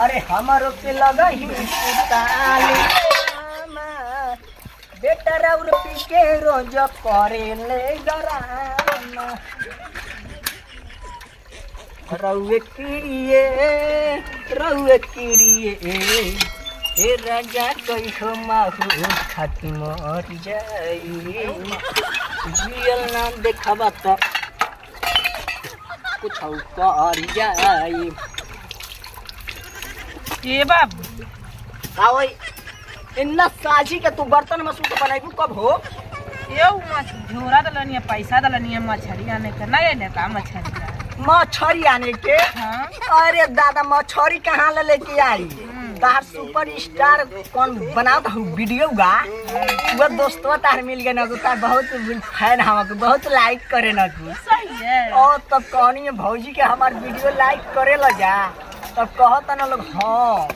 अरे हमारो पे लगा ही ताली बेटा राउर पी के रोज करे ले डराना रउए किरिए ए राजा कहियो माहू खाती मर जाई जियल ना देखबा त कुछ कर जाई ये बाबू आवई इन्ना साजी के तू बर्तन में सूट बनाइबू कब हो ये झोरा दलनिया पैसा दलनिया मछली आने का नहीं ने का मछली मछरी आने के हाँ अरे दादा मछरी कहाँ ले लेके आई तार सुपर स्टार कौन बनाओ तो वीडियो गा वो दोस्तवा तार मिल गए ना तार बहुत फैन हमको बहुत लाइक करे ना तू सही है और तब कहनी है भौजी के हमार वीडियो लाइक करे ला जा तब कहता ना लोग हाँ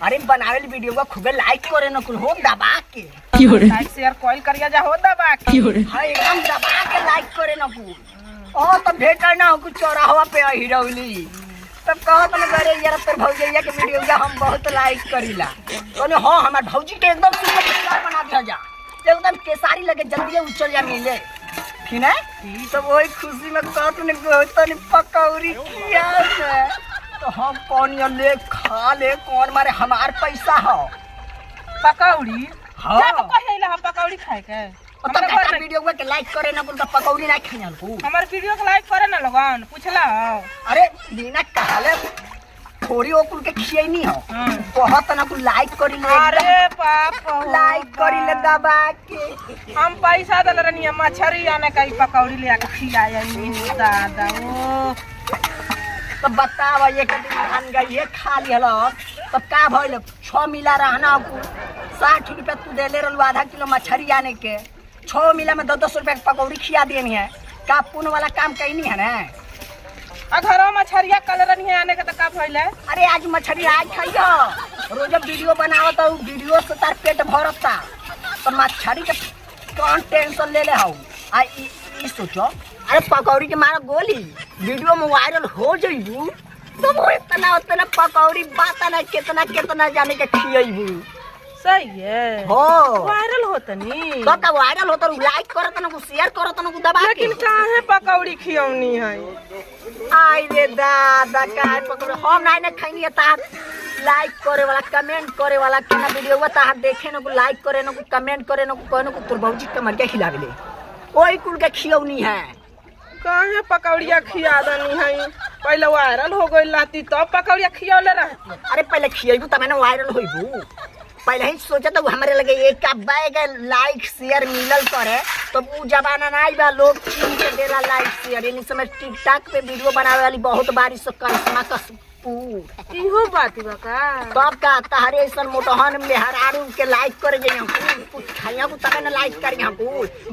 अरे बनावे वीडियो का खूबे लाइक करे ना कुल हो दबा के लाइक शेयर कॉल करिया जा हो दबा के हाँ एकदम दबा के लाइक करे ना कुल और तब भेटा ना हो कुछ चौराहा पे हिरौली तब कहत ना करे यार तेरे भौजैया के वीडियो का हम बहुत लाइक करीला बोले हाँ हमार भौजी के एकदम सुपर स्टार बना दिया जा एकदम केसारी लगे जल्दी उछल जा मिले ठीक है तो वही खुशी में कहत ने तनी पकौड़ी किया से तो हम कौन ले खा ले कौन मारे हमार पैसा हो पकौड़ी हाँ। जा तो कहेला हम पकौड़ी खाए के तो बेटा वीडियो के लाइक करे ना कुल पकौड़ी ना खाइल को हमार वीडियो के लाइक करे ना लगन पूछला अरे बिना कहले थोड़ी ओकुल के खियाई नहीं हो बहुत ना कुल लाइक करी ले अरे पाप लाइक करी ले दबा के हम पैसा दल रनिया मछरी आने का पकौड़ी ले आके खियाया दादा ओ तो बताव एक दिन खान गई खा लिया तब का भइल 6 मिला रहना 60 रुपया तू दे ले रहलू आधा किलो मछरी आने के 6 मिला में 10 रुपया पकौड़ी खिया देनी है का पुण्य वाला काम कहीं है ना घरों मछरिया कल रनिया आने का तो का भइल अरे आज मछली आज खाइयो रोज वीडियो बनावत हूँ वीडियो से तार पेट भरता तो मछली के कौन टेंशन ले ले हूँ आ ई सोचो अरे पकौड़ी के मारा गोली वीडियो में वायरल हो जाइबू तो वो इतना उतना पकौड़ी बाता ना कितना जाने के खियाइबू सही है हो वायरल होतनी तो वायरल होता लाइक करत ना शेयर करत ना दबा के लेकिन काहे पकौड़ी खियौनी है आई रे दादा काहे पकौड़ी हम नहीं खाइनी ता लाइक करे वाला कमेंट करे वाला केना वीडियो ता देखे न को लाइक करे न को कमेंट करे न को कहनो को तोर भौजी के मन के खिलावेले ओई कुल के खियौनी है काहे पकौड़िया खिया दनी है पहले वायरल हो गई लाती तब पकौड़िया खियौले रहती अरे पहले खियबू तब ना वायरल होइबू पहले ही सोचा तो हमारे लगे एक का बैग लाइक शेयर मिलल करे तो वो जमाना नहीं बा लोग चीन के देला लाइक शेयर इन समय टिकटॉक पे वीडियो बनावे वाली बहुत बारिश से करिश्मा कपूर इहो बात बा का तब का तहरे ऐसन मोटहन में हरारू के लाइक करे जे हम कुछ खाइया को तब ना लाइक करी हम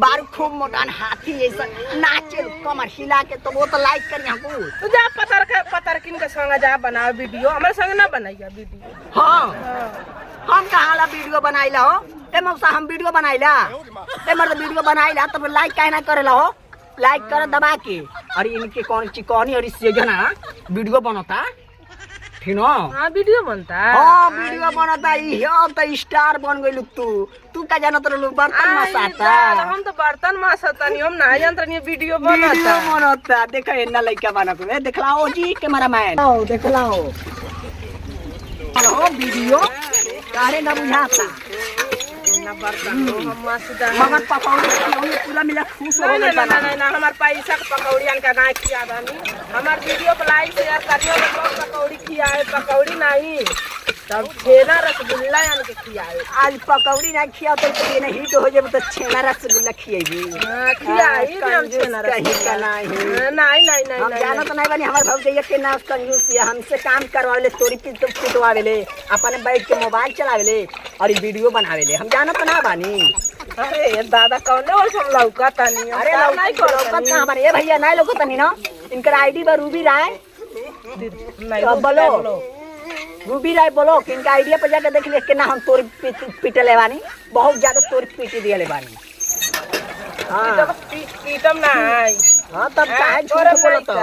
बारू खूब मोटहन हाथी ऐसा नाचे कमर हिला के तो वो तो लाइक करी हम तू जा पतर किन के संग जा बनाओ वीडियो हमारे संग ना बनाइया वीडियो हां हम कहाँ ला वीडियो बनाइला हो ए मौसा हम वीडियो बनाइला ए मर्द वीडियो बनाइला तब लाइक काहे ना करेला हो लाइक कर दबा के अरे इनके कौन चिकनी और सेजना वीडियो बनता ठीक ना हां वीडियो बनता हां वीडियो बनता ई अब तो स्टार बन गइलू तू का जानत रहलू बर्तन मसाता हम तो बर्तन मसाता नहीं हम ना जानत नहीं वीडियो बनता देखा एना लइका बना के देखलाओ जी कैमरामैन ओ देखलाओ हेलो वीडियो काहे ना बुझाता ना बर्तन हम मसदा मगर पकौड़ी पूरा मिला खुश हो गए ना हमार पैसा के पकौड़ियन का ना खिया दानी हमार वीडियो को लाइक शेयर करियो लोग पकौड़ी खियाए पकौड़ी नहीं तब छेना रसगुल्ला यान के खियाए आज पकौड़ी ना खिया तो ये हिट हो जाए तो छेना रसगुल्ला खियाई हां खियाई हम छेना रसगुल्ला नहीं हम जानो तो नहीं बनी हमार भौजैया के नाम कंजूस है हमसे काम करवावेले स्टोरी पिटवावेले अपने बैठ के मोबाइल चलावेले और वीडियो बनावेले हम जानो तो ना बानी अरे दादा कौने और सब लौकता नहीं अरे लौकत कहां बानी ए भैया नहीं लौकत नहीं ना इनकर आईडी पर रूबी राय बोलो रूबी राय बोलो कि इनका आइडिया पर जाके देख ले के ना हम तोरी पीटले बानी बहुत ज्यादा तोरी पीटी दिए बानी हां पीटम ना हाँ तब काहे झूठ बोलत हो?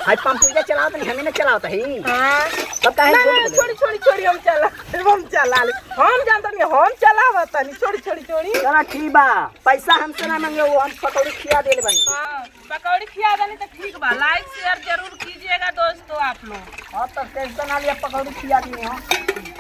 हाय पंपुजा चलावत नहीं हमें ना चलावत है। हाँ तब काहे नहीं झूठ नहीं, बोले? छोड़ी छोड़ी छोड़ी हम चला ले हम जानता नहीं हम चलावत नहीं छोड़ी छोड़ी छोड़ी। चला ठीक बा पैसा हमसे ना मांगे वो हम पकौड़ी खिया देले बनी। हाँ पकौड़ी खिया देनी तो ठीक बा। लाइक शेयर जरूर कीजिएगा दोस्तों आप लोग। हाँ तब टेंशन ना लिया पकौड़ी खिया दिए हम।